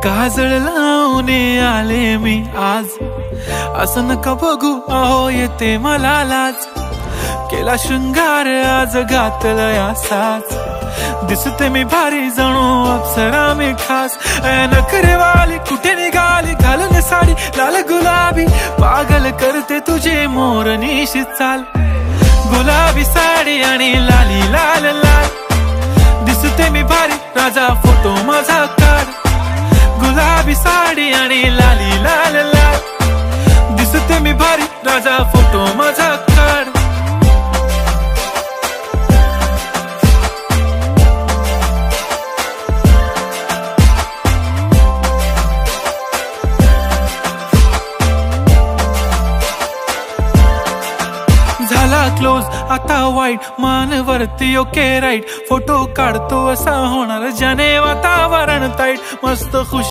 काजळ लावून आले मी आज, असं नका बघू अहो येते मला लाज. केला शृंगार आज घातलाय असाच, दिसते मी भारी जणू अप्सरा मी खास. नखरेवाली कुठे निघाली घालून साडी लाल गुलाबी, पागल करते तुझे मोरनीशी चाल. गुलाबी साडी आणि लाली लाल लाल, दिसते मी भारी राजा फोटो माझा काढ. गुलाबी साडी आणि लाली लाल लाल, दिसते मी भारी राजा फोटो माझा काढ. झाला क्लोज आता वाईट, मान वरती ओके राईट. फोटो काढतो असा होणार ज्याने वातावरण ताईट. मस्त खुश